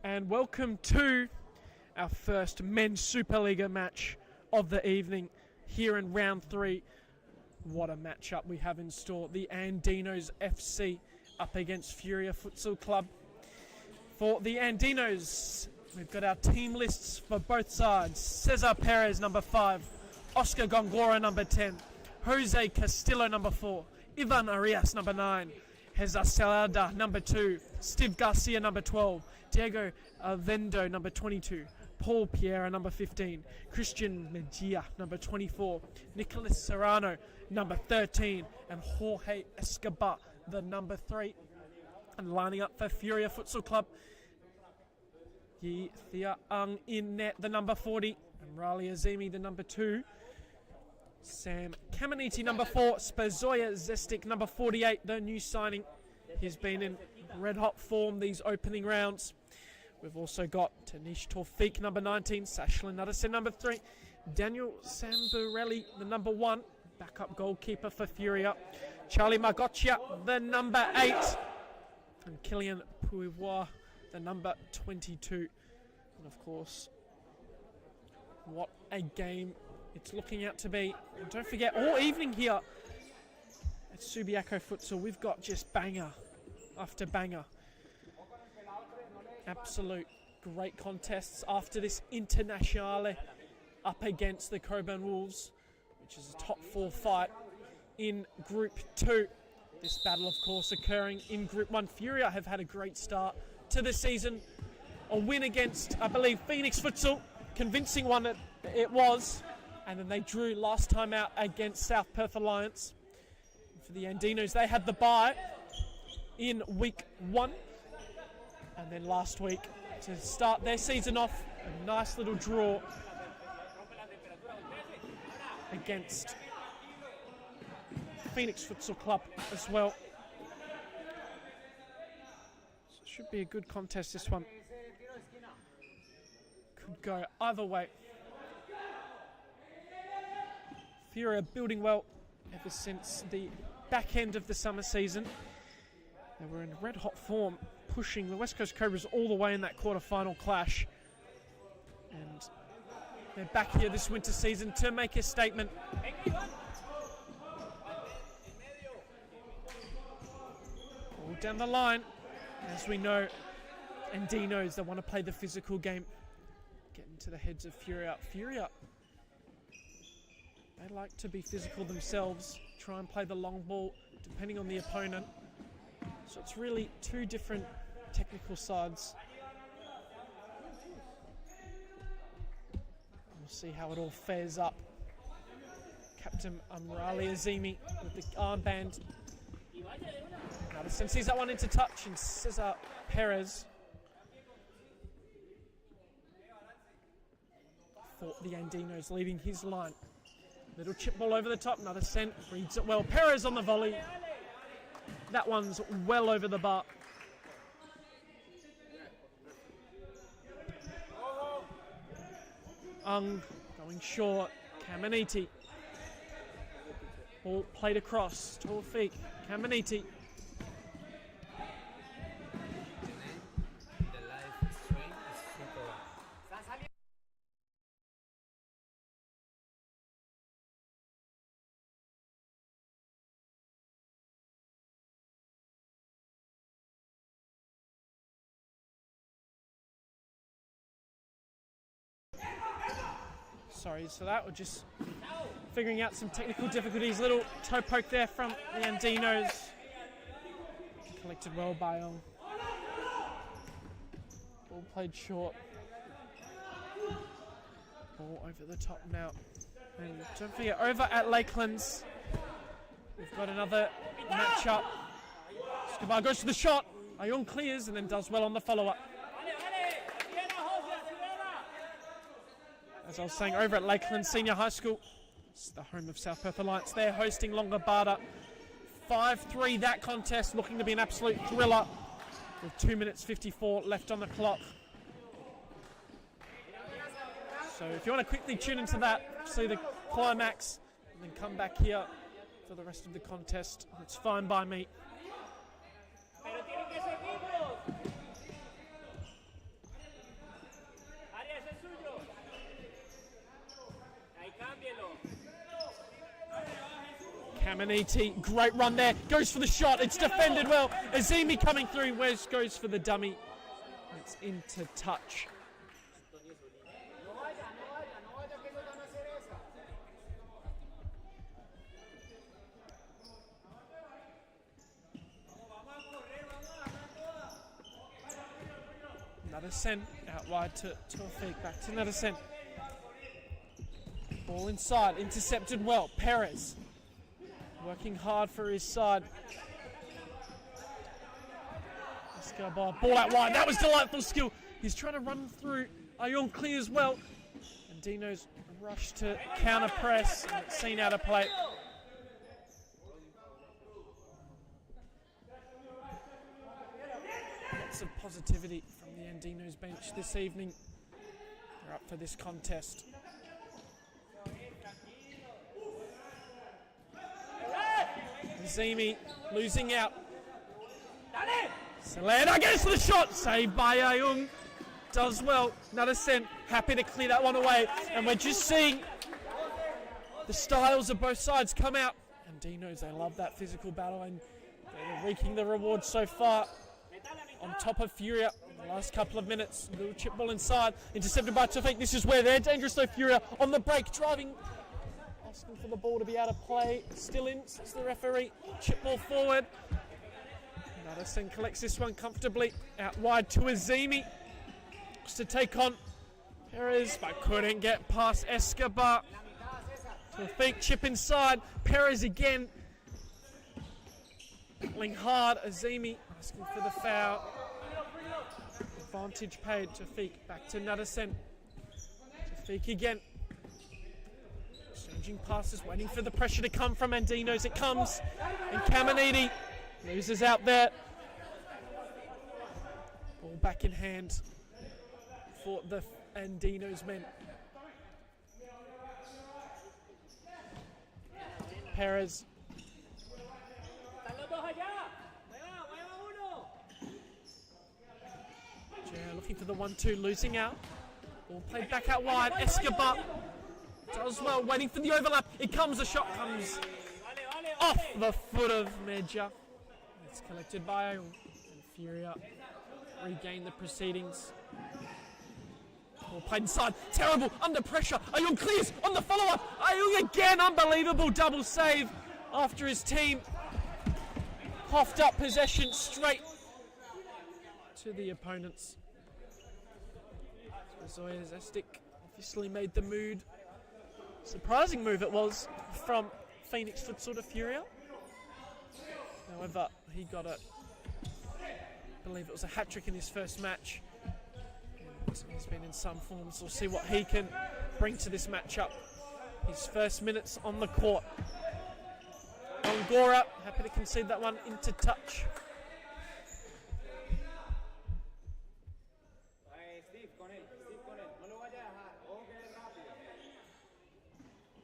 and welcome to our first men's Supa-Liga match of the evening here in round 3. What a matchup we have in store. The Andinos FC up against Furia Futsal Club. For the Andinos, we've got our team lists for both sides. Cesar Perez, number 5. Oscar Gongora, number 10. Jose Castillo, number 4. Ivan Arias, number 9. Heza Salada, number 2. Steve Garcia, number 12. Diego Vendo, number 22. Paul Piera, number 15. Christian Mejia, number 24. Nicolas Serrano, number 13. And Jorge Escobar, the number 3. And lining up for Furia Futsal Club, Yi Thea Ang in net, the number 40. And Rali Azimi, the number 2. Sam Kameniti, number 4. Spazoya Zestik, number 48, the new signing. He's been in red-hot form these opening rounds. We've also got Tanish Torfik, number 19. Sashlin Nuttesen, number 3. Daniel Samburelli, the number 1. Backup goalkeeper for Furia. Charlie Margoccia, the number 8. And Kilian Puivois, the number 22. And of course, what a game it's looking out to be. And don't forget, all evening here at Subiaco Futsal, we've got just banger after banger. Absolute great contests after this Internationale up against the Coburn Wolves, which is a top 4 fight in Group 2. This battle, of course, occurring in Group 1. Furia have had a great start to the season. A win against, I believe, Phoenix Futsal. Convincing one it was. And then they drew last time out against South Perth Alliance. For the Andinos, they had the bye in week 1. And then last week, to start their season off, a nice little draw against Phoenix Futsal Club as well. So it should be a good contest, this one. Could go either way. Furia building well ever since the back end of the summer season. They were in red-hot form, pushing the West Coast Cobras all the way in that quarter-final clash. And they're back here this winter season to make a statement. All down the line, as we know, Andinos, they want to play the physical game. Get into the heads of Furia. Furia, they like to be physical themselves, try and play the long ball depending on the opponent. So it's really two different technical sides. We'll see how it all fares up. Captain Amrali Azimi with the armband. Madison sees that one into touch, and Cesar Perez for the Andinos, leading his line. Little chip ball over the top, another sent, reads it well. Perez on the volley. That one's well over the bar. Going short, Kameniti. Ball played across, Torfik, Kameniti. Sorry, so that was just figuring out some technical difficulties. Little toe poke there from the Andinos. Collected well by Ball played short. Ball over the top now. And don't forget, over at Lakelands, we've got another matchup. Escobar goes for the shot. Ayun clears and then does well on the follow-up. As I was saying, over at Lakeland Senior High School, it's the home of South Perth Alliance. They're hosting Longabata. 5-3 that contest, looking to be an absolute thriller with 2 minutes 54 left on the clock. So if you want to quickly tune into that, see the climax, and then come back here for the rest of the contest, it's fine by me. Caminiti, great run there, goes for the shot, it's defended well. Azimi coming through, Wes goes for the dummy. It's into touch. Another send out wide to Tawfiq, back to another send. Ball inside, intercepted well. Perez working hard for his side. Escobar, ball out wide. That was delightful skill. He's trying to run through. Ayun clears well. Andinos rush to counter press. And it's seen out of play. Lots of positivity from the Andinos bench this evening. They're up for this contest. Azimi losing out. Salena goes for the shot. Saved by Ayung. Does well. Another send. Happy to clear that one away. And we're just seeing the styles of both sides come out. Andinos, they love that physical battle and they're reaping the reward so far. On top of Furia in the last couple of minutes. Little chip ball inside. Intercepted by Tawfiq. This is where they're dangerous though. Furia on the break. Driving. Asking for the ball to be able to play. Still in, says the referee. Chip ball forward. Madison collects this one comfortably. Out wide to Azimi. Looks to take on Perez, but couldn't get past Escobar. Tawfiq chip inside. Perez again. Battling hard. Azimi asking for the foul. Advantage paid. Tawfiq back to Nadasen. Tawfiq again. Exchanging passes, waiting for the pressure to come from Andinos. It comes. And Caminiti loses out there. Ball back in hand for the Andinos men. Perez. Looking for the 1-2, losing out. Ball played back out wide. Escobar does well, waiting for the overlap. It comes, the shot comes off the foot of Medja. It's collected by Ayung. And Furia regain the proceedings. Ball played inside. Terrible, under pressure. Ayung clears on the follow-up. Ayung again, unbelievable double save after his team coughed up possession straight to the opponents. Zoya Zestic obviously made the mood. Surprising move it was from Phoenix Futsal to Furia. However, he got it. I believe it was a hat-trick in his first match. And he's been in some form, so we'll see what he can bring to this matchup. His first minutes on the court. Ongora, happy to concede that one into touch.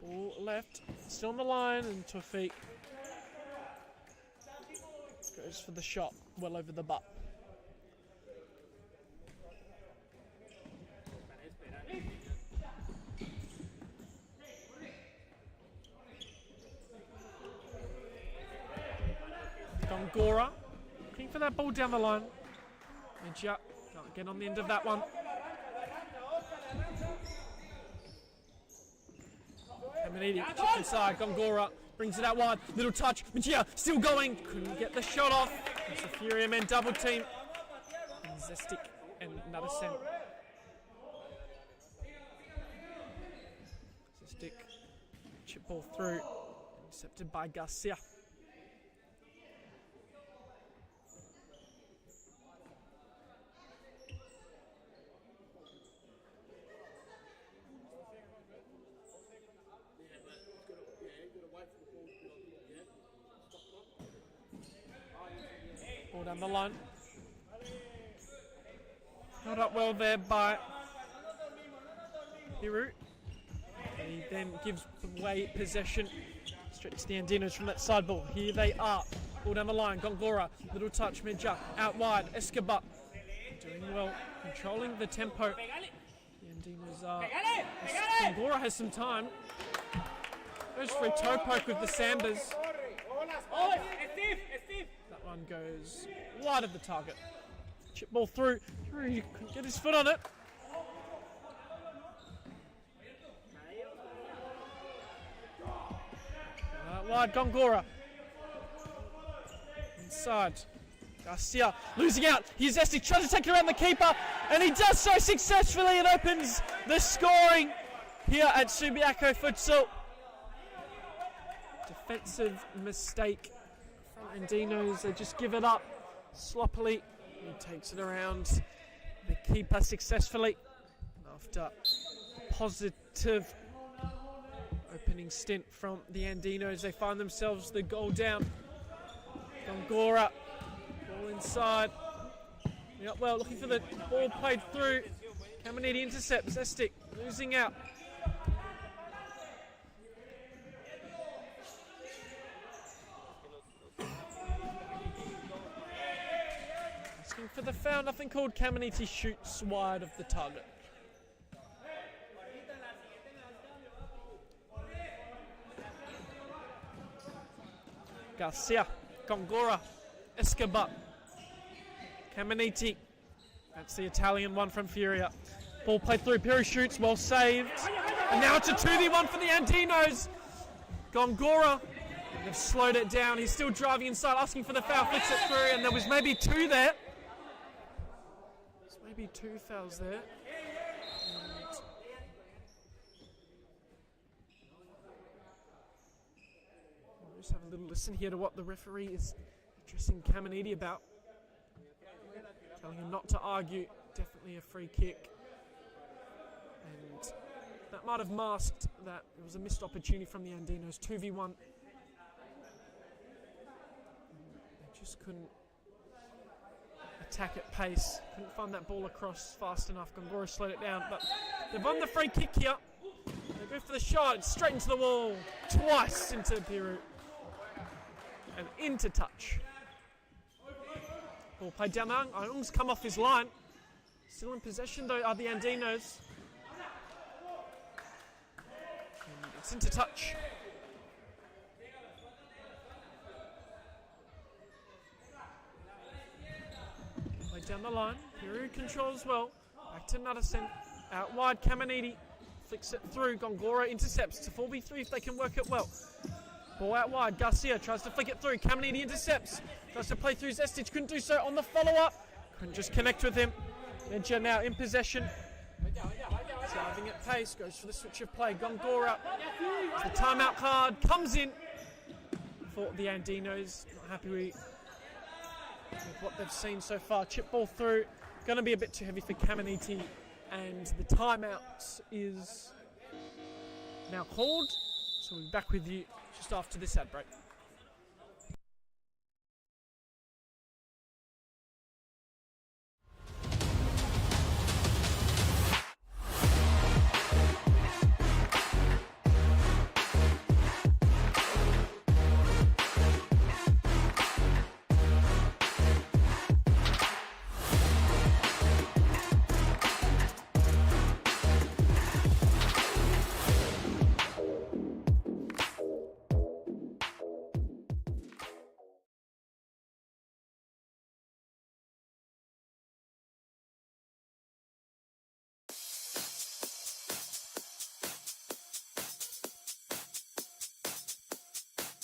Ball left, still on the line, and Tawfiq goes for the shot, well over the butt. Gongora looking for that ball down the line. Medja can't get on the end of that one. Caminiti, chip inside, Gongora brings it out wide, little touch, Medja still going, couldn't get the shot off. It's the Furia men double team. And Zestic and Nadasen. Zestic, chip ball through, intercepted by Garcia. Ball down the line. Held up well there by Hiru. He then gives away possession. Straight to the Andinos from that side ball. Here they are. Ball down the line. Gongora. Little touch. Medja out wide. Escobar doing well. Controlling the tempo. The Andinos are. Gongora has some time. Goes for a toe poke with the Sambas. goes wide of the target. Chip ball through. He couldn't get his foot on it. Wide, Gongora. Inside. Garcia losing out. He's Esty trying to take it around the keeper, and he does so successfully. It opens the scoring here at Subiaco Futsal. Defensive mistake from Andinos. They just give it up sloppily. He takes it around the keeper successfully. After a positive opening stint from the Andinos, they find themselves the goal down. Gongora, ball inside. Yeah, well, looking for the ball played through. Caminiti intercepts. Estic losing out. Asking for the foul. Nothing called. Caminiti shoots wide of the target. Garcia, Gongora, Escobar, Caminiti. That's the Italian one from Furia. Ball played through, Perry shoots, well saved. And now it's a 2v1 for the Andinos. Gongora, they've slowed it down. He's still driving inside, asking for the foul, flicks it through, and there was maybe two there. There's maybe two fouls there. Just have a little listen here to what the referee is addressing Caminiti about. Telling him not to argue, definitely a free kick. And that might have masked that it was a missed opportunity from the Andinos. 2v1. They just couldn't attack at pace. Couldn't find that ball across fast enough. Gongora slowed it down, but they've won the free kick here. They go for the shot, straight into the wall. Twice into Peru. And into touch. Ball played down the Aung's come off his line. Still in possession though are the Andinos. And it's into touch. Played down the line. Peru controls well. Back to Nuttison. Out wide, Caminiti flicks it through. Gongora intercepts. It's a 4v3 if they can work it well. Ball out wide, Garcia tries to flick it through, Caminiti intercepts, tries to play through Zestic, couldn't do so on the follow-up, couldn't just connect with him. Ninja now in possession, driving at pace, goes for the switch of play, Gongora, the timeout card, comes in for the Andinos, not happy with what they've seen so far. Chip ball through, going to be a bit too heavy for Caminiti, and the timeout is now called, so we'll be back with you just after this ad break.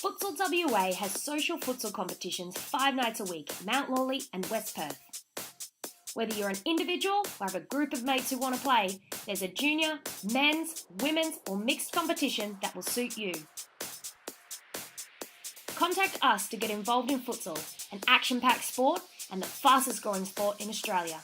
Futsal WA has social futsal competitions 5 nights a week at Mount Lawley and West Perth. Whether you're an individual or have a group of mates who want to play, there's a junior, men's, women's or mixed competition that will suit you. Contact us to get involved in futsal, an action-packed sport and the fastest growing sport in Australia.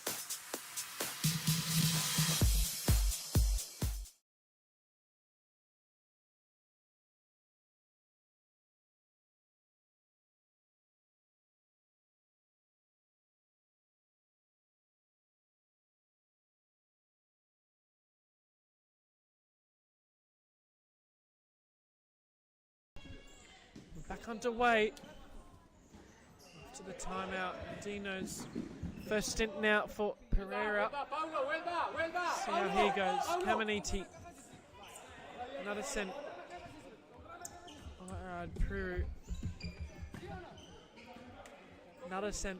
Back underway after the timeout. Andinos first stint now for Pereira. See how he goes. Caminiti. Another sent. Alright, Peru. Another sent.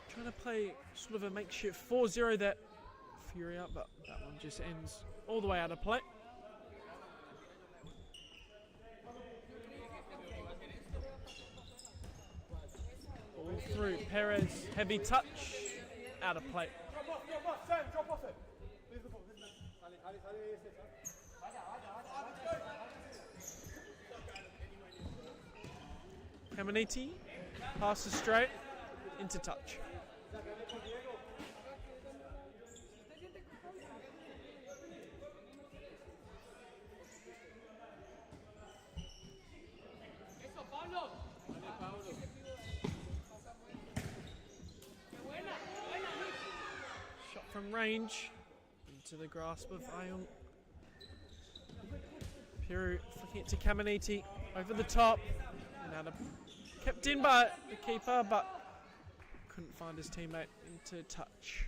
Trying to play sort of a makeshift 4-0 that Furia, but that one just ends all the way out of play. Ball through, Perez, heavy touch, out of play. Caminiti passes straight into touch. Shot from range into the grasp of Ion. Peru flicking it to Caminiti over the top. And kept in by the keeper, but couldn't find his teammate into touch.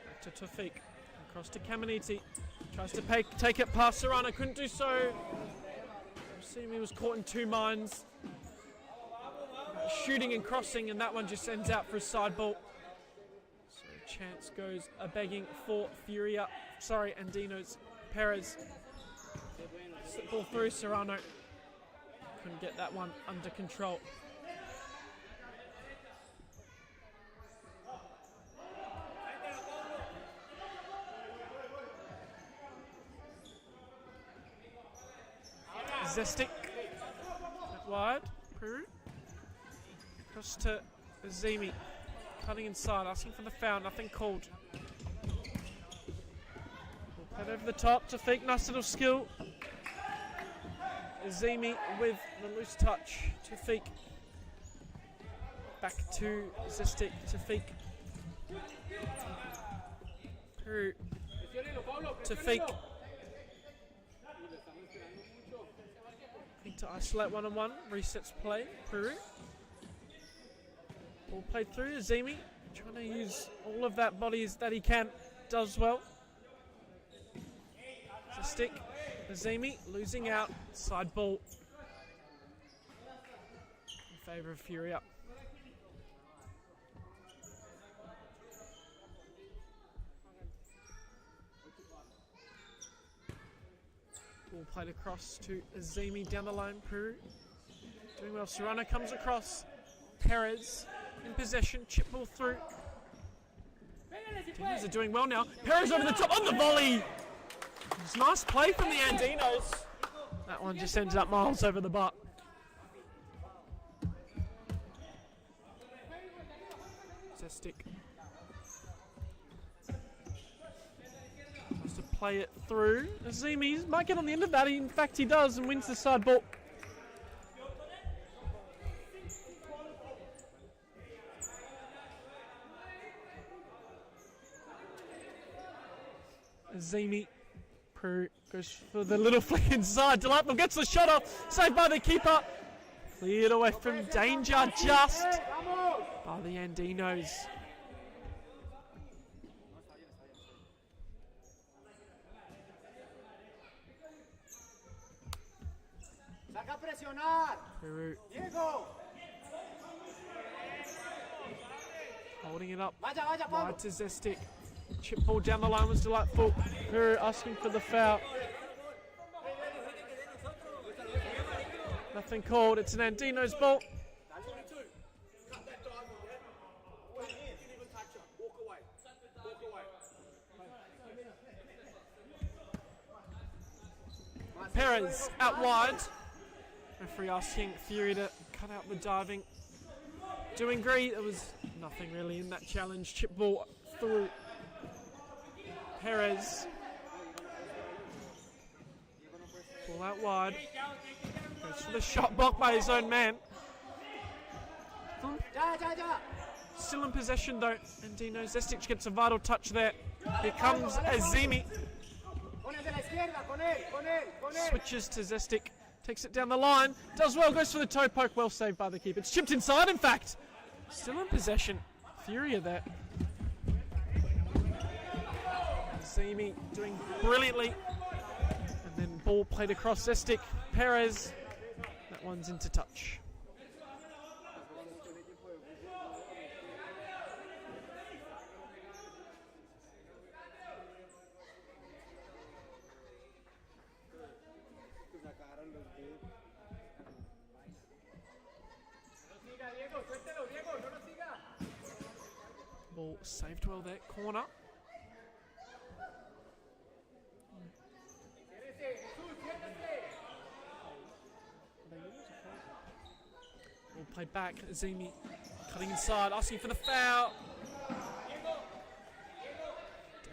Back to Tawfiq. Across to Caminiti. Tries to take it past Serrano. Couldn't do so. Simi was caught in two minds. Shooting and crossing, and that one just ends out for a side ball. So chance goes a begging for Furia. Sorry, Andinos. Perez. Slip ball through, Serrano. Couldn't get that one under control. Zestic. Wide. Peru. Across to Azimi. Cutting inside, asking for the foul. Nothing called. We'll put over the top to Tawfiq. Nice little skill. Azimi with the loose touch. Tawfiq. Back to Zestic. Tawfiq. Peru. Tawfiq. To isolate one-on-one, resets play, Peru. Ball played through, Azimi, trying to use all of that bodies that he can, does well. Zestic, Azimi losing out, side ball in favour of Furia. Ball played across to Azimi down the line. Peru doing well. Serrano comes across. Perez in possession. Chip ball through. Andinas are doing well now. Perez over the top on the volley. It's nice play from the Andinos. That one just ends up miles over the bar. Zestic. To play it through. Azimi might get on the end of that. In fact, he does and wins the side ball. Azimi. Peru goes for the little flick inside. Delightful gets the shot off. Saved by the keeper. Cleared away from danger just by the Andinos. Peru holding it up wide to Zestic. Chip ball down the line was delightful. Peru asking for the foul. Nothing called. It's an Andinos ball. Perez out wide. Referee asking Fury to cut out the diving. Doing great. There was nothing really in that challenge. Chip ball through. Perez. Ball out wide. Goes for the shot blocked by his own man. Still in possession though. Andino Zestic gets a vital touch there. Here comes Azimi. Switches to Zestic. Takes it down the line. Does well. Goes for the toe poke. Well saved by the keeper. It's chipped inside, in fact. Still in possession. Furia there. Simi doing brilliantly. And then ball played across Zestic. Perez. That one's into touch. Ball saved well there, corner. Ball played back, Azimi cutting inside, asking for the foul.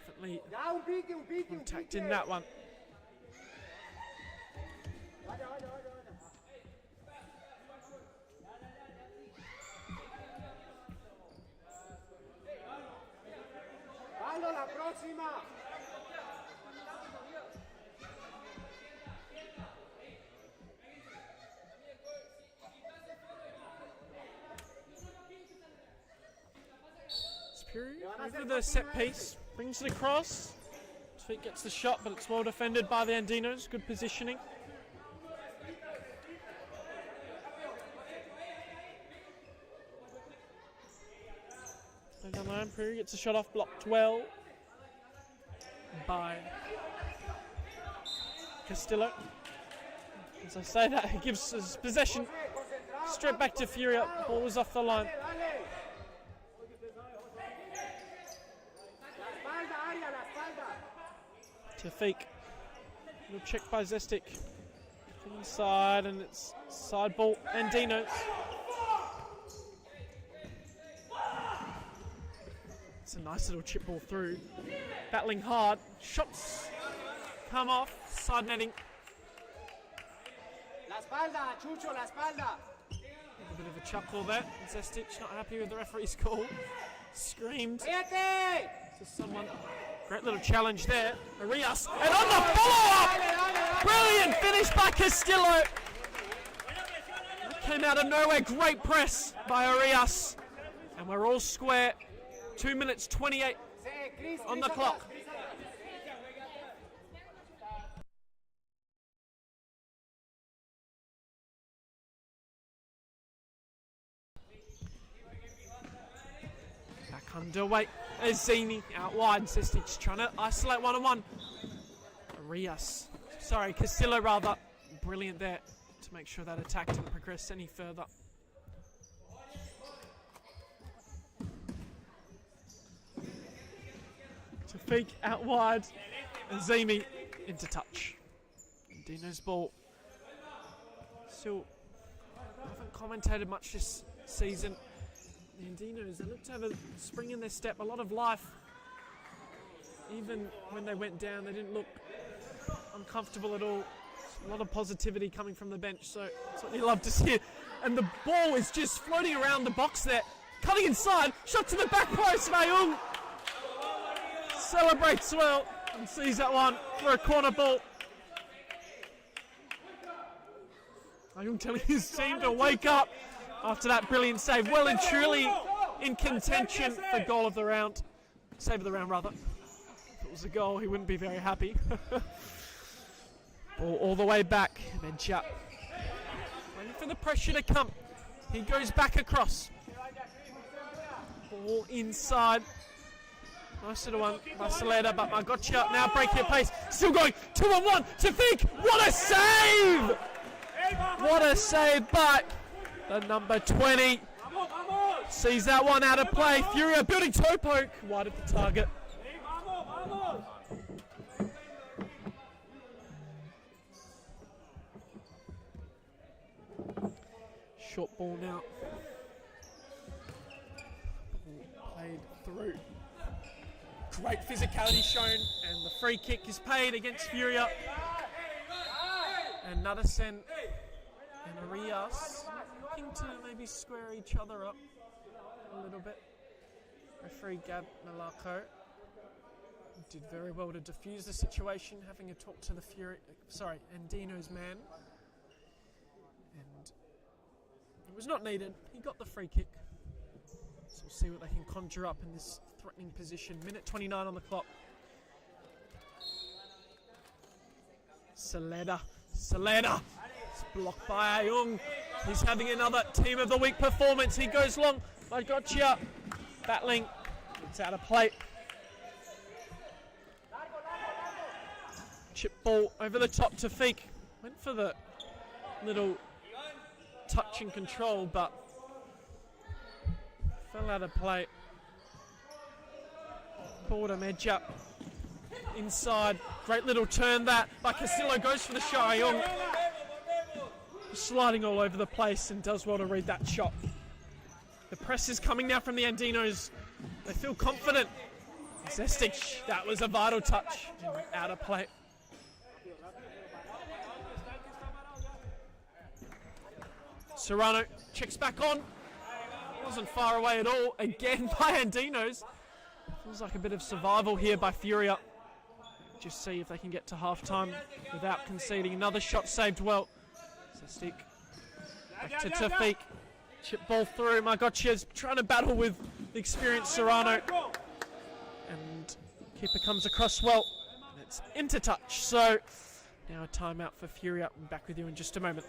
Definitely contact in that one. La próxima. Superior over the set piece, brings it across. His feet gets the shot, but it's well defended by the Andinos. Good positioning. Down the line, Prairie gets a shot off, blocked well by Castillo. As I say that, he gives his possession straight back to Furia. Ball was off the line. Tafik. Little check by Zestic. Inside, and it's side ball. Andinos. It's a nice little chip ball through. Battling hard. Shots come off. Side netting. La espalda, Chucho, la espalda. A bit of a chuckle there. Zestic not happy with the referee's call. Screamed to someone. Great little challenge there. Arias. And on the follow-up! Brilliant finish by Castillo. That came out of nowhere. Great press by Arias. And we're all square. 2 minutes 28 on the clock. Back underway. Azini out wide. Sistic's trying to isolate one-on-one. Arias. Sorry, Castillo rather. Brilliant there to make sure that attack didn't progress any further. Tafik out wide. Azimi into touch. Dino's ball. Still haven't commentated much this season. The Andinos, they look to have a spring in their step, a lot of life. Even when they went down, they didn't look uncomfortable at all. A lot of positivity coming from the bench, so that's what you love to see. And the ball is just floating around the box there. Cutting inside, shot to the back post, Mayung. Celebrates well and sees that one for a corner ball. Mayung telling his team to wake up after that brilliant save. Well and truly in contention for goal of the round. Save of the round, rather. If it was a goal, he wouldn't be very happy. Ball all the way back. Mencha waiting for the pressure to come. He goes back across. Ball inside. Nice little one by Saleta, but Margoccia now breaking at pace. Still going 2-on-1 to Fink. What a save! What a save, but the number 20 sees that one out of play. Furia building toe poke wide of the target. Short ball now. Ball played through. Great physicality shown, and the free kick is paid against Furia. And Nuttesen and Arias looking to maybe square each other up a little bit. Referee Gab Malako did very well to defuse the situation, having a talk to the Andino's man. And it was not needed. He got the free kick. So we'll see what they can conjure up in this threatening position. Minute 29 on the clock. Saleda. It's blocked by Ayung. He's having another Team of the Week performance. He goes long. I gotcha. Battling. It's out of play. Chip ball over the top to Feek. Went for the little touch and control, but fell out of play. Pulled him edge up. Inside. Great little turn that. But Castillo goes for the shot. Ayung sliding all over the place and does well to read that shot. The press is coming now from the Andinos. They feel confident. Zestic, that was a vital touch. Out of play. Serrano checks back on. Wasn't far away at all. Again by Andinos. Feels like a bit of survival here by Furia. Just see if they can get to half-time without conceding. Another shot saved well. Zestic back to Tafik. Chip ball through. Margoccia's trying to battle with the experienced Serrano. And keeper comes across well. And it's into touch. So now a timeout for Furia. I'm back with you in just a moment.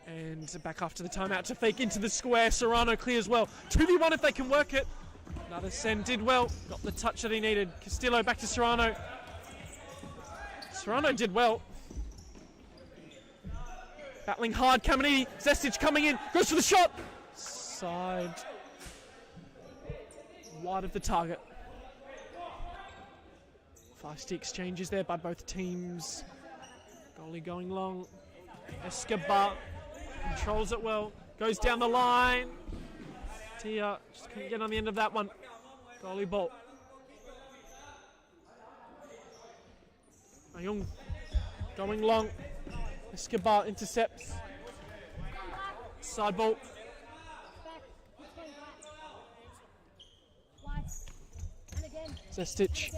And back after the timeout to Fake into the square. Serrano clears well. 2v1 if they can work it. Nadesen did well. Got the touch that he needed. Castillo back to Serrano. Serrano did well. Battling hard. Caminiti. Zestic coming in. Goes for the shot. Side. Wide of the target. 5 exchanges there by both teams. Goalie going long. Escobar controls it well. Goes down the line. Tia just couldn't get on the end of that one. Goalie ball. Ayung going long. Escobar intercepts. Side ball. Zestic.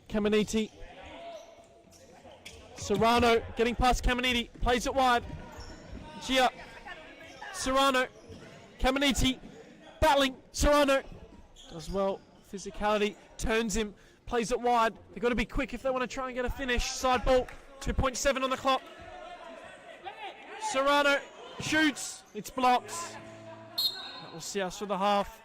Caminiti. Serrano getting past Caminiti. Plays it wide. Gia. Serrano. Caminiti. Battling. Serrano. Does well. Physicality. Turns him. Plays it wide. They've got to be quick if they want to try and get a finish. Side ball. 2.7 on the clock. Serrano shoots. It's blocked. That will see us for the half.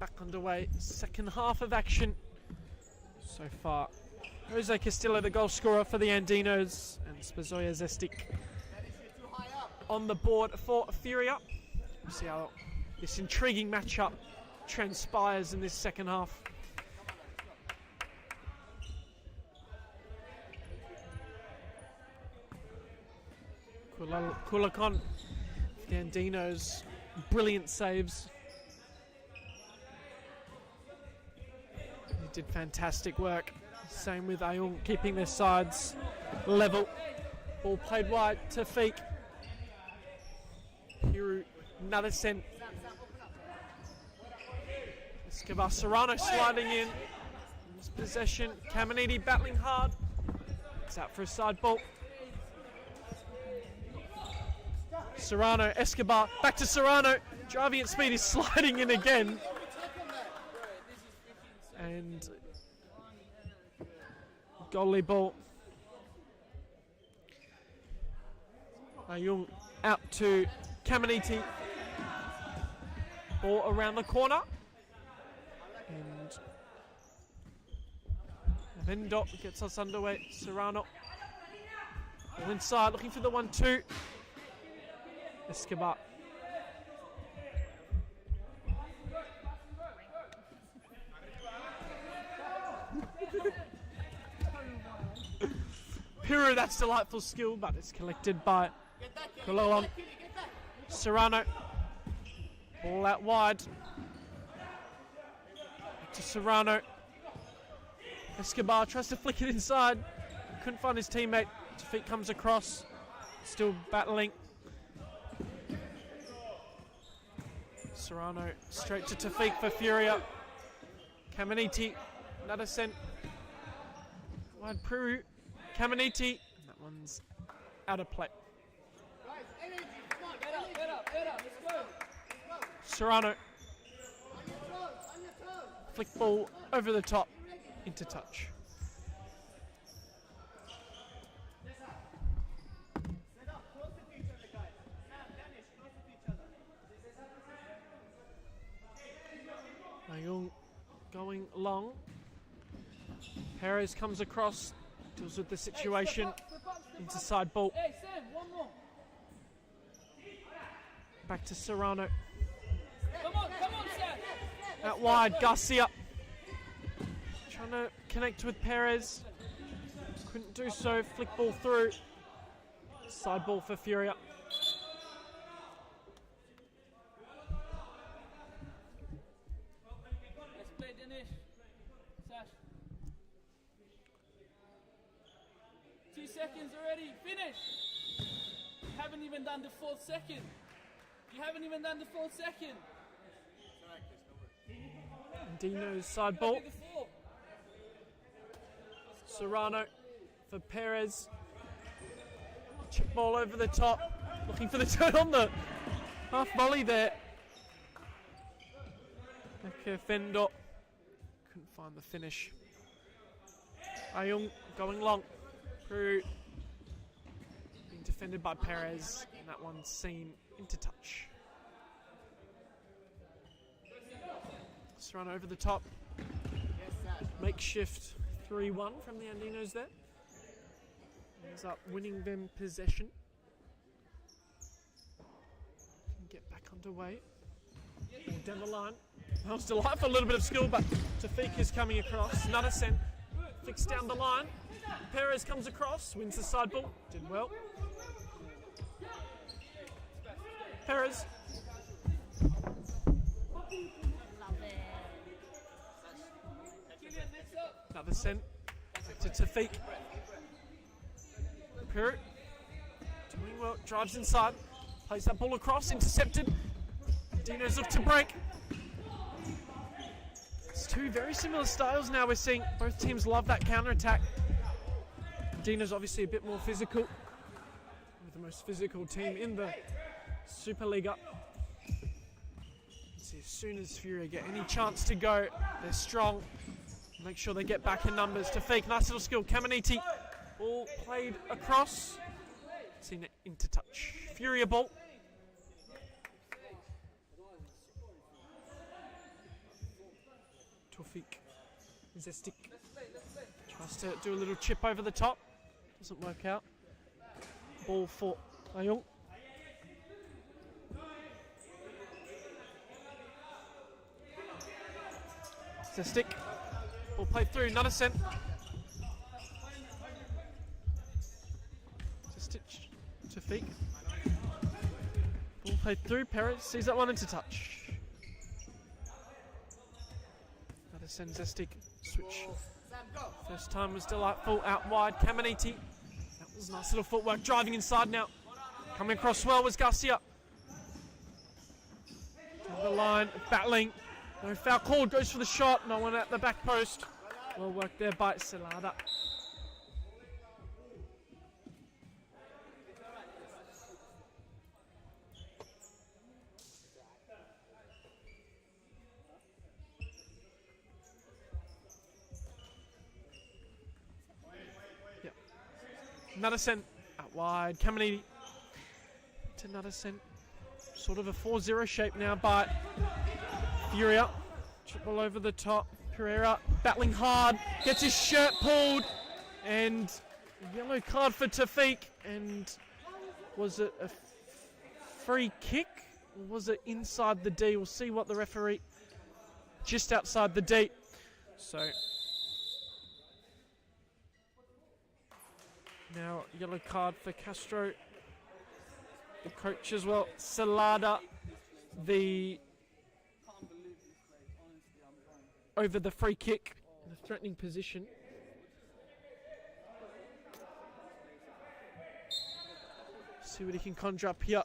back underway. Second half of action so far. Jose Castillo, the goal scorer for the Andinos, and Spazoya Zestic on the board for Furia. We'll see how this intriguing matchup transpires in this second half. Kulakon, the Andinos, brilliant saves. He did fantastic work. Same with Ayung, keeping their sides level. Ball played wide to Feek. Hiru, another sent. Escobar Serrano sliding in. This possession. Caminiti battling hard. It's out for a side ball. Serrano, Escobar, back to Serrano. Driving at speed, is sliding in again. And goalie ball. Ayung out to Caminiti. Ball around the corner. And Vendot gets us underway. Serrano. Ball inside, looking for the 1-2. Escobar. Piru, that's delightful skill, but it's collected by Kololon. Serrano. Ball out wide. Back to Serrano. Escobar tries to flick it inside. Couldn't find his teammate. Defeat comes across. Still battling. Serrano straight to Tafiq for Furia. Caminiti, another sent. Wide Peru. Caminiti. That one's out of play. Serrano. Flick ball over the top into touch. Ayung going long. Perez comes across, deals with the situation. Into side ball. Back to Serrano. Out wide, Garcia. Trying to connect with Perez. Couldn't do so. Flick ball through. Side ball for Furia. Let's play, Dinesh. Sash. 2 seconds already. Finish. You haven't even done the 4th second. You haven't even done the 4th second. Dino's side ball. Serrano for Perez. Chip ball over the top. Looking for the turn on the half volley there. Okay, Fendot. Couldn't find the finish. Ayung going long. Peru being defended by Perez. And that one's seen into touch. Serrano over the top. Makeshift 3-1 from the Andinos there. Ends up winning them possession. Can get back underway. Ball down the line. That was delightful, a little bit of skill, but Tafiq is coming across. Another send. Flicks down the line. Perez comes across, wins the side ball. Did well. Perez. Another send. Back to Tafiq. Peru. Doing well. Drives inside. Plays that ball across. Intercepted. Dinos look to break. It's two very similar styles now we're seeing. Both teams love that counter-attack. Dinos obviously a bit more physical. With the most physical team in the Supa-Liga. As soon as Furia get any chance to go, they're strong. Make sure they get back in numbers. Tafiq, nice little skill. Caminiti, ball played across. Seen it into touch. Furia ball. Tofik Zestik tries to do a little chip over the top. Doesn't work out. Ball for Ayung. Zestik. Ball played through. Nuttesen. Zestik. Tofik. Ball played through. Perez sees that one into touch. Nuttesen, Zestik. Switch. First time was delightful. Out wide. Caminiti. That was nice little footwork. Driving inside now. Coming across well was Garcia. To the line. Battling. No foul called. Goes for the shot. No one at the back post. Well worked there by Salada. Nuttesen out wide. Caminiti to Nuttesen. Sort of a 4-0 shape now by Furia. Triple over the top. Pereira battling hard. Gets his shirt pulled. And a yellow card for Tofik. And was it a free kick? Or was it inside the D? We'll see what the referee... Just outside the D. So... Now, yellow card for Castro, the coach as well. Salada, over the free kick, in a threatening position. See what he can conjure up here.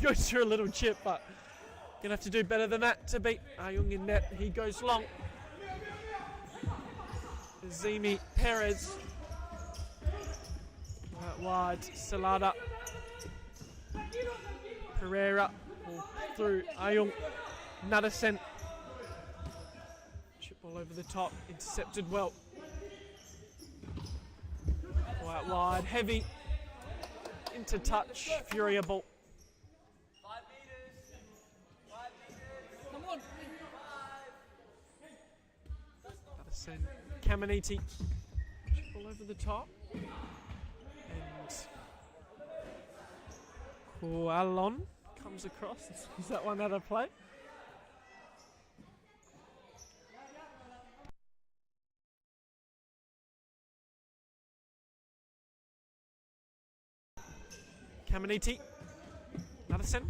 Goes through a little chip, but gonna have to do better than that to beat Ayung in net. He goes long. Azimi, Perez. Out wide, Salada. Pereira through Ayung. Nuttesen. Chip all over the top, intercepted well. Out wide, heavy. Into touch, Furia ball. 5 meters. 5 meters. Come on. Nuttesen. Caminiti. Chip all over the top. Kualon comes across. Is that one out of play? Caminiti. Nuttesen.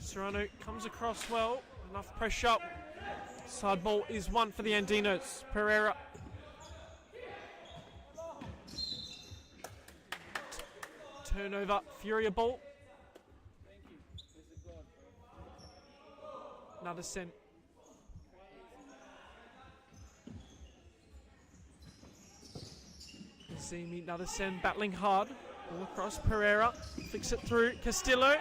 Serrano comes across well. Enough pressure. Side ball is one for the Andinos. Pereira. Turnover, Furia ball. Nuttesen. Zimi, Nuttesen battling hard. Ball across, Pereira. Flicks it through, Castillo.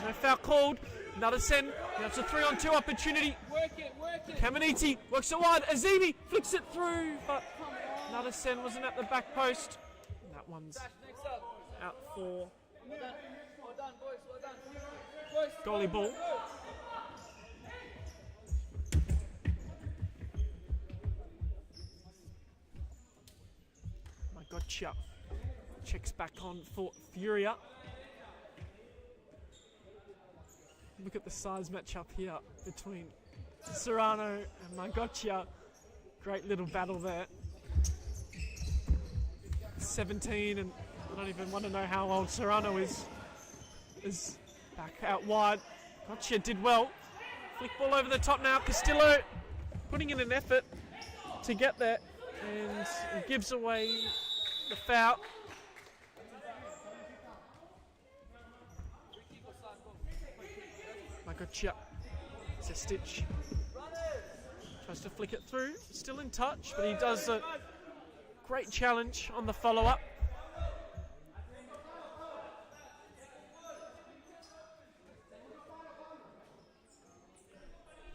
No foul called. Nuttesen, now it's a 3-on-2 opportunity. Work it. Caminiti works it wide. Azimi flicks it through, but Nuttesen wasn't at the back post. That one's Next up. out for Well done, boys. Well done. goalie ball. My gotcha. Checks back on for Furia. Look at the size match up here between Serrano and my gotcha. Great little battle there. 17, and I don't even want to know how old Serrano is. Is back out wide. Gotcha did well. Flick ball over the top now. Castillo putting in an effort to get there, and he gives away the foul. My gotcha. It's a stitch. Tries to flick it through. Still in touch, but he does a great challenge on the follow-up.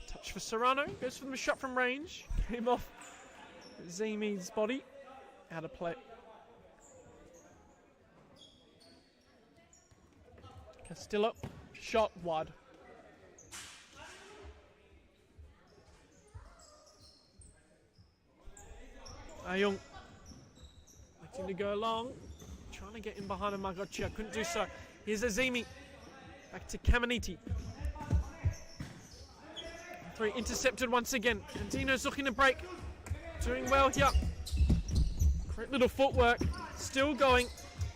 Touch for Serrano. Goes for the shot from range. Came off Zimi's body. Out of play. Castillo. Shot wide. Ayung letting to go long. Trying to get in behind him, Magotcha. Couldn't do so. Here's Azimi. Back to Caminiti. 3 intercepted once again. Andinos looking to break. Doing well here. Great little footwork. Still going.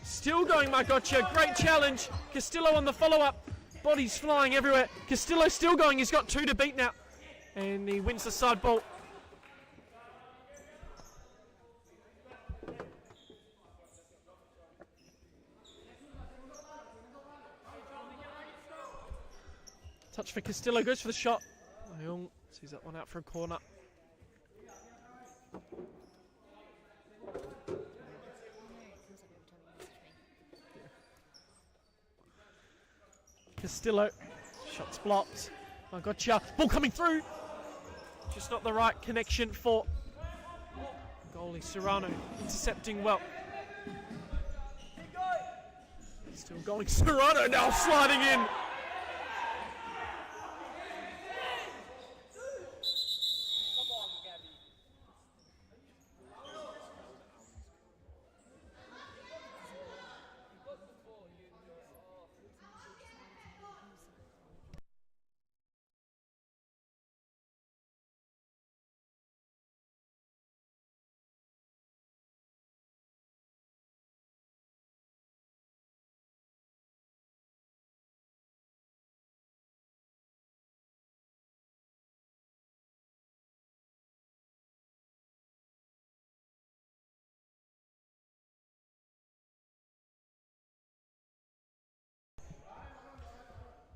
Still going, Magotcha. Great challenge. Castillo on the follow-up. Bodies flying everywhere. Castillo still going. He's got 2 to beat now. And he wins the side ball. Touch for Castillo, goes for the shot. Ayung sees that one out for a corner. Castillo, shots blocked. I gotcha. Ball coming through. Just not the right connection for goalie Serrano. Intercepting well. Still going. Serrano now sliding in.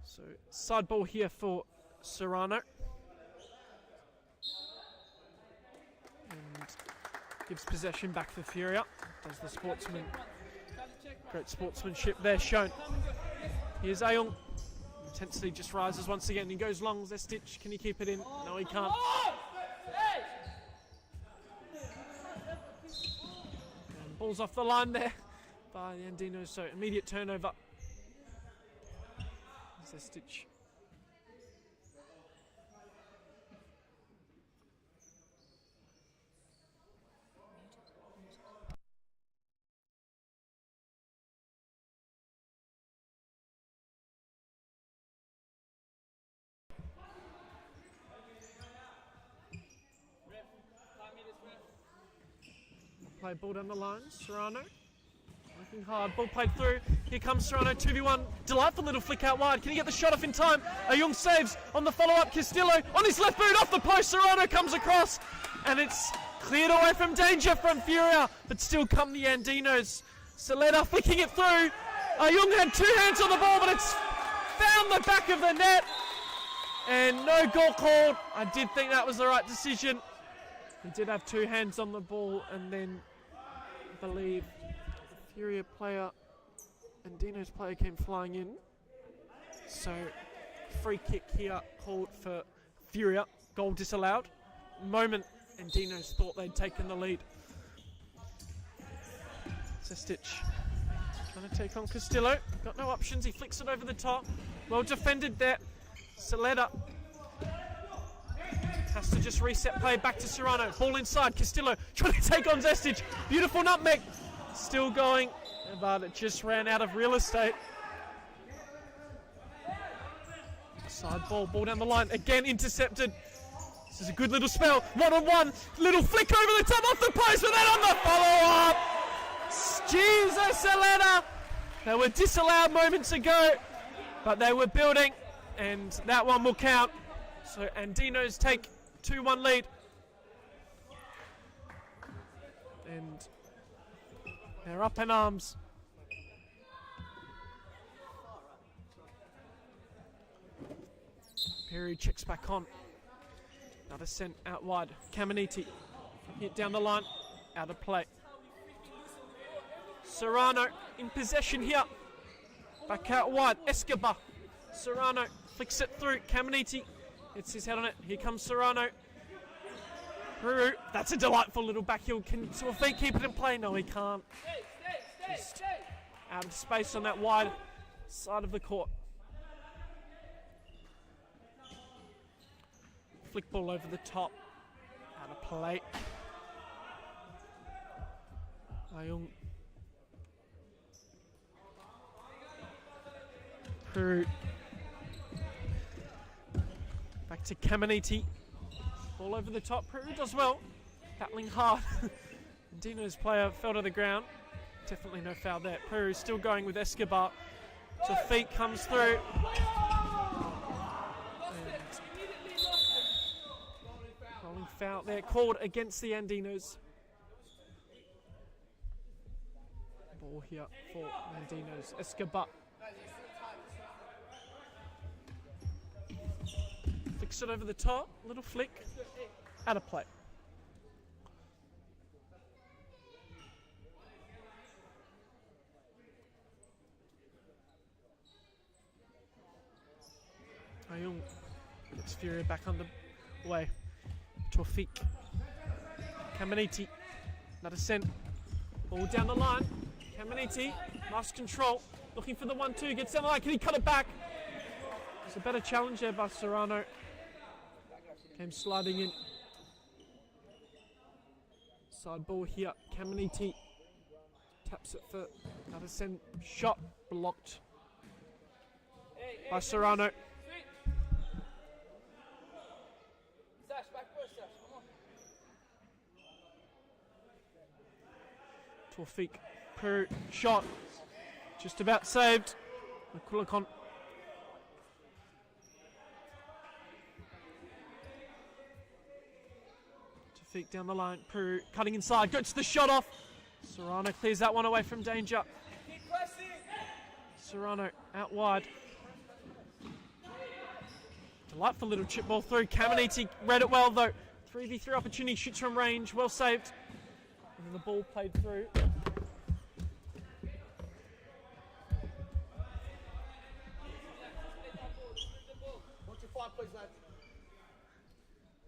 So side ball here for Serrano. And gives possession back for Furia. Does the sportsman. Great sportsmanship there shown. Here's Ayung. Intensity just rises once again. He goes long. Zestic, can he keep it in? No, he can't. And ball's off the line there by the Andinos. So immediate turnover. Zestic. Play ball down the line. Serrano. Working hard, ball played through. Here comes Serrano, 2v1. Delightful little flick out wide. Can he get the shot off in time? Ayung saves on the follow-up. Castillo on his left boot off the post. Serrano comes across. And it's cleared away from danger from Furia. But still come the Andinos. Saleta flicking it through. Ayung had 2 hands on the ball, but it's found the back of the net. And no goal called. I did think that was the right decision. He did have 2 hands on the ball, and then I believe Furia player, Andinos player came flying in. So free kick here called for Furia. Goal disallowed. Moment Andinos thought they'd taken the lead. Zestic trying to take on Castillo. Got no options. He flicks it over the top. Well defended there. Saleta has to just reset play back to Serrano. Ball inside. Castillo trying to take on Zestic. Beautiful nutmeg. Still going, but it just ran out of real estate. Side ball down the line. Again intercepted. This is a good little spell. 1-on-1. Little flick over the top off the post, but then on the follow-up. Jesus, Saleta. They were disallowed moments ago, but they were building, and that one will count. So Andinos take 2-1 lead. And they're up in arms. Perry checks back on. Another sent out wide. Caminiti hit down the line. Out of play. Serrano in possession here. Back out wide. Escobar. Serrano flicks it through. Caminiti hits his head on it. Here comes Serrano. Ruru. That's a delightful little back heel. Can Suafi keep it in play? No, he can't. Just out of space on that wide side of the court. Flick ball over the top. Out of play. Ayung. Peru. Back to Caminiti. Ball over the top. Peru does well. Battling hard. Dino's player fell to the ground. Definitely no foul there. Peru still going with Escobar. So feet comes through. Rolling foul there. Called against the Andinos. Ball here for Andinos. Escobar. Flicks it over the top. Little flick. Out of play. Ayung gets Furia back underway. Tawfiq. Caminiti. Another send. Ball down the line. Caminiti. Nice control. Looking for the 1-2. Gets down the line. Can he cut it back? There's a better challenge there by Serrano. Came sliding in. Side ball here. Caminiti. Taps it for another send. Shot blocked by Serrano. Tawfiq. Peru shot. Just about saved. Kulikon. Tawfiq down the line. Peru cutting inside. Gets the shot off. Serrano clears that one away from danger. Serrano out wide. Delightful little chip ball through. Caminiti read it well though. 3v3 opportunity. Shoots from range. Well saved. And then the ball played through.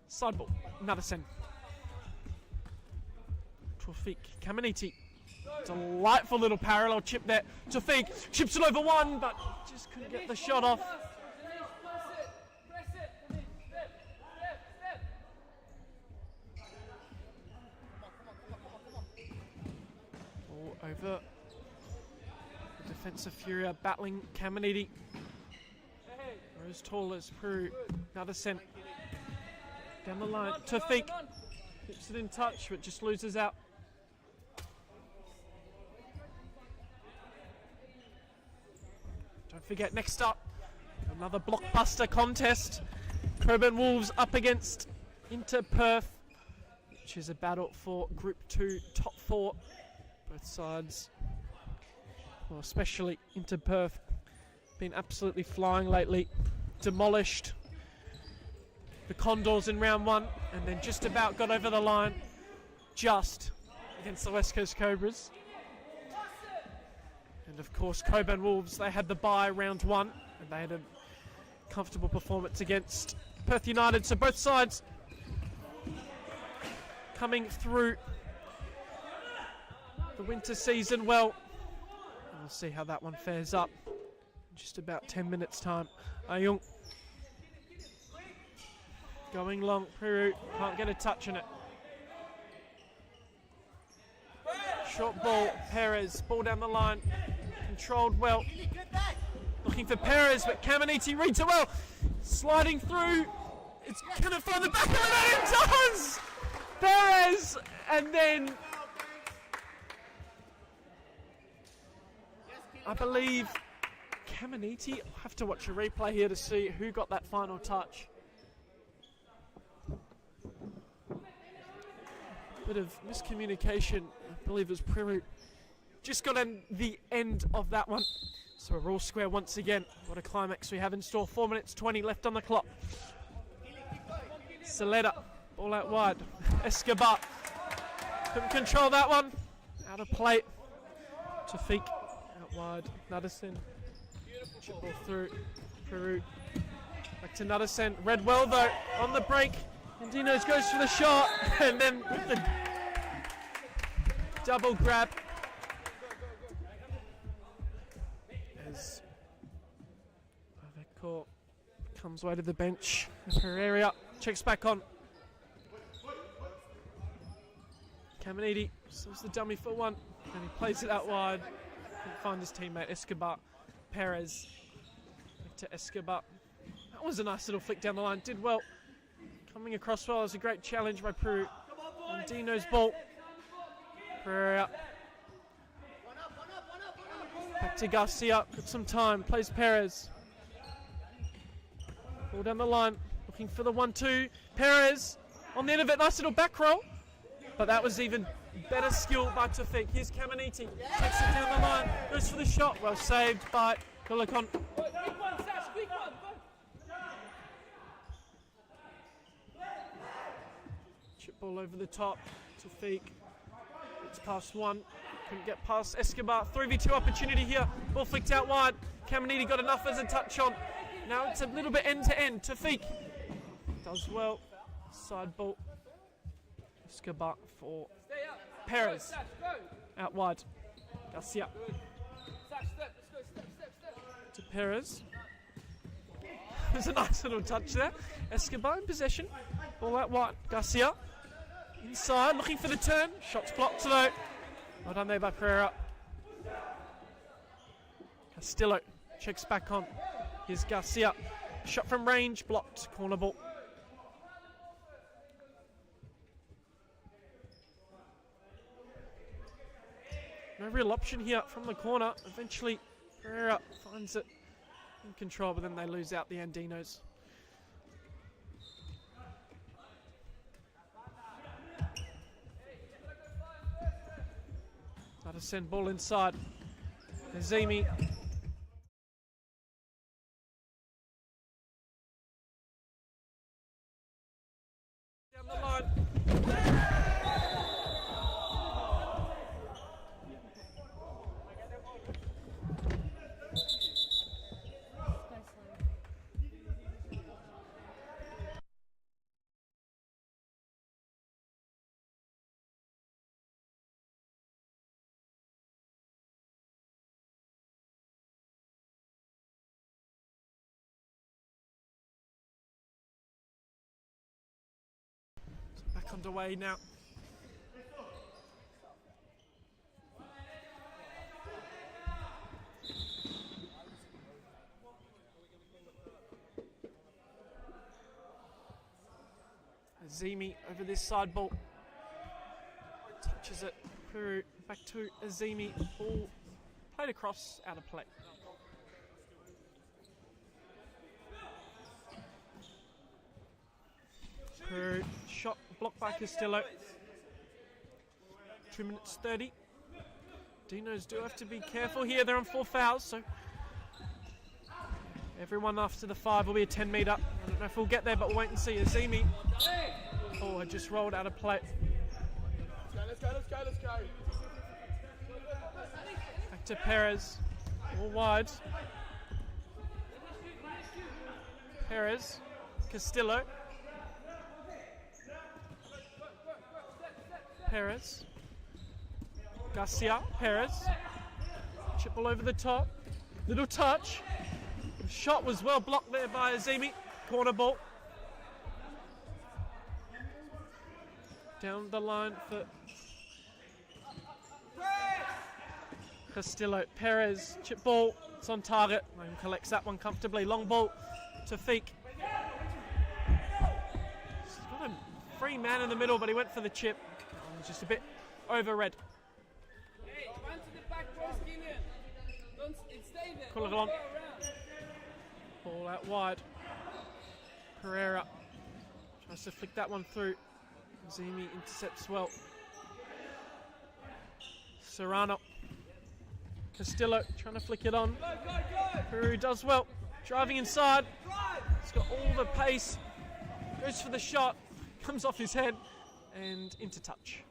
Side ball. Another send. Tawfiq. Caminiti. Delightful little parallel chip there. Tawfiq chips it over one, but just couldn't get the shot off. Ball over. The defensive Furia battling Caminiti. Rose tall as Peru. Another send. Down the line. Tawfiq keeps it in touch, but just loses out. Don't forget, next up, another blockbuster contest. Coburn Wolves up against Inter Perth, which is a battle for Group 2 top 4. Both sides, well, especially Inter Perth, been absolutely flying lately. Demolished the Condors in round 1 and then just about got over the line just against the West Coast Cobras. And of course Coburn Wolves, they had the bye round 1 and they had a comfortable performance against Perth United. So both sides coming through the winter season well. And we'll see how that one fares up in just about 10 minutes time. Ayung going long. Peru can't get a touch on it. Short ball. Perez. Ball down the line. Controlled well. Looking for Perez, but Caminiti reads it well. Sliding through. It's going to find the back of it, and it does! Perez! And then I believe Caminiti. I'll have to watch a replay here to see who got that final touch. Bit of miscommunication. I believe it was Peru. Just got in the end of that one. So we're all square once again. What a climax we have in store. 4 minutes 20 left on the clock. Saleta, ball out wide. Escobar couldn't control that one. Out of play. Tawfiq out wide. Nuddison. Chip ball through. Peru. Back to Nuddison. Read well though on the break. Andinos goes for the shot, and then with the double grab as Avekor comes away to the bench. Pereira checks back on. Caminiti sees the dummy for one, and he plays it out wide. Can't find his teammate Escobar. Perez back to Escobar. That was a nice little flick down the line. Did well. Coming across well. It was a great challenge by Peru. Andinos ball. Pereira. Back to Garcia. Got some time. Plays Perez. Ball down the line. Looking for the 1-2. Perez on the end of it. Nice little back roll. But that was even better skill by Tafik. Here's Caminiti. Takes it down the line. Goes for the shot. Well saved by Kulikon. Chip ball over the top. Tafik. It's past one. Couldn't get past Escobar. 3v2 opportunity here. Ball flicked out wide. Caminiti got enough as a touch on. Now it's a little bit end to end. Tafik does well. Side ball. Escobar for Perez. Out wide. Garcia. To Perez. There's a nice little touch there. Escobar in possession. Ball out wide. Garcia. Inside. Looking for the turn. Shots blocked though. Well done there by Pereira. Castillo checks back on. Here's Garcia. Shot from range. Blocked. Corner ball. No real option here from the corner. Eventually, Pereira finds it in control, but then they lose out the Andinos. Got to send ball inside. Nazimi. Down the line. Back underway now. Azimi over this side ball. Touches it. Peru back to Azimi. Ball played across, out of play. Peru shot blocked by Castillo. 2 minutes 30. Dinos do have to be careful here. They're on 4 fouls, so everyone after the 5 will be a 10 metre. I don't know if we'll get there, but we'll wait and see. Azimi. Oh, I just rolled out of play. Let's go. Back to Perez. All wide. Perez. Castillo. Perez. Garcia. Perez. Chip all over the top. Little touch. The shot was well blocked there by Azimi. Corner ball. Down the line for Castillo. Perez. Chip ball. It's on target. And collects that one comfortably. Long ball to Feek. He's got a free man in the middle, but he went for the chip. Just a bit overread. Hey, run to the back post, Killian. Don't stay there. Call it on. Ball out wide. Pereira tries to flick that one through. Zimi intercepts well. Serrano. Castillo trying to flick it on. Peru does well. Driving inside. He's got all the pace. Goes for the shot. Comes off his head and into touch.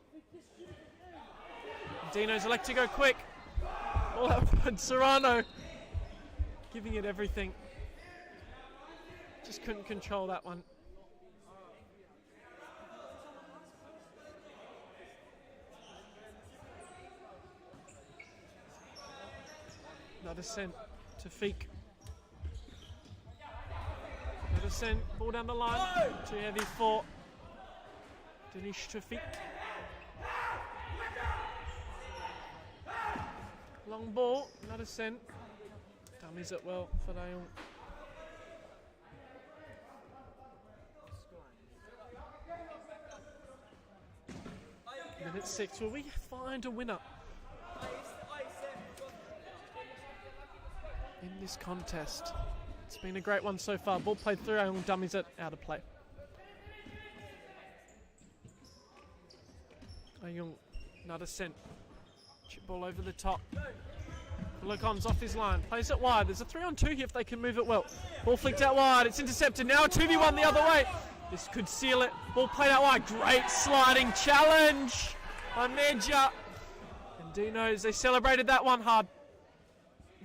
Dinos elect to go quick. All out Serrano giving it everything. Just couldn't control that one. Another send to Feek. Another send, ball down the line. Too heavy for Danish to Feek. Long ball, not a cent. Dummies it well for Ayung. Minute 6, will we find a winner in this contest? It's been a great one so far. Ball played through, Ayung dummies it, out of play. Ayung, not a cent. Chip ball over the top. Lokon's off his line, plays it wide. There's a 3-on-2 here if they can move it well. Ball flicked out wide, it's intercepted. Now a 2v1 the other way. This could seal it. Ball played out wide. Great sliding challenge by Medja. Andinos, they celebrated that one hard.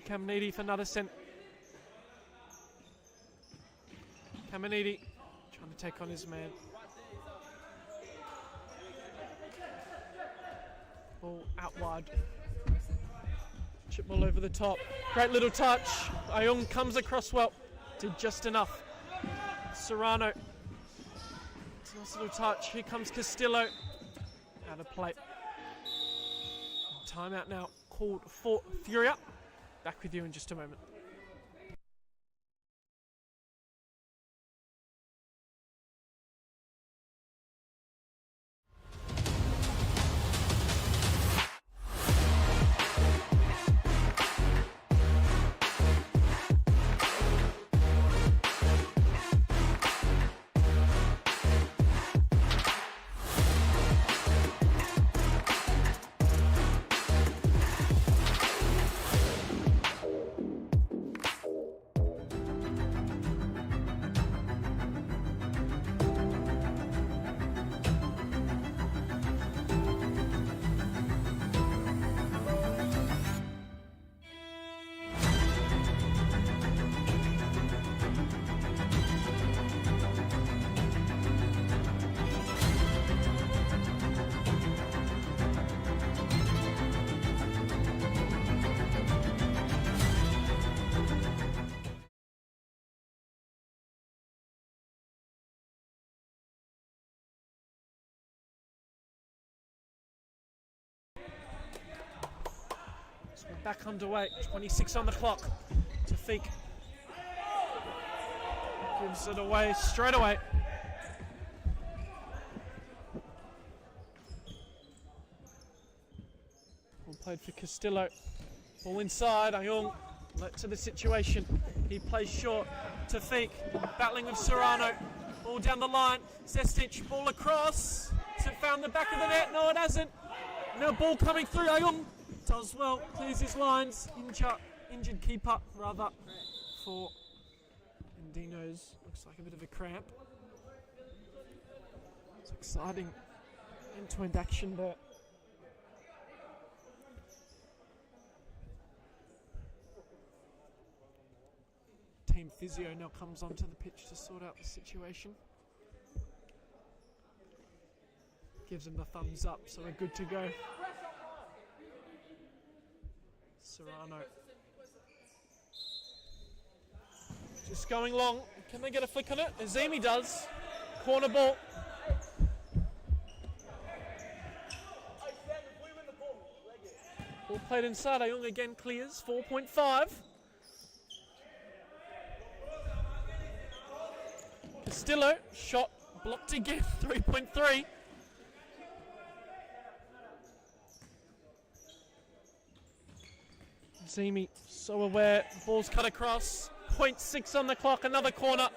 Caminiti for another cent. Caminiti trying to take on his man. Ball out wide. Chip ball over the top. Great little touch. Ayung comes across well. Did just enough. Serrano. It's a nice little touch. Here comes Castillo. Out of play. Timeout now called for Furia. Back with you in just a moment. We're back underway, 26 on the clock. Tafiq gives it away straight away. Ball played for Castillo. Ball inside, Ayung alert to the situation. He plays short. Tafiq battling with Serrano. Ball down the line. Sestic, ball across. Has it found the back of the net? No, it hasn't. No ball coming through. Ayung does well, clears his lines. Injured keeper, rather, for Andinos. Looks like a bit of a cramp. It's exciting end-to-end action there. Team physio now comes onto the pitch to sort out the situation. Gives him the thumbs up, so we're good to go. Serrano. Just going long. Can they get a flick on it? Azimi does. Corner ball. Ball played inside. Ayung again clears. 4.5. Castillo. Shot blocked again. 3.3. Zimi so aware, ball's cut across, 0.6 on the clock, another corner.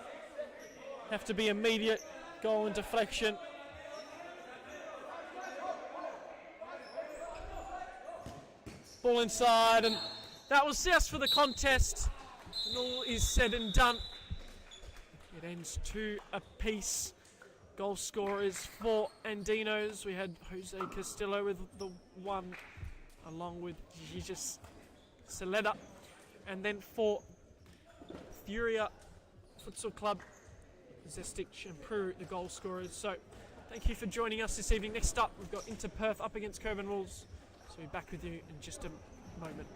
Have to be immediate, goal and deflection. Ball inside, and that was just for the contest. And all is said and done. It ends 2 apiece. Goal scorers for Andinos. We had Jose Castillo with the 1, along with Jesus Saleda, and then for Furia Futsal Club, Zestic and Prue, the goal scorers. So thank you for joining us this evening. Next up, we've got Inter Perth up against Coburn Wolves. So we'll be back with you in just a moment.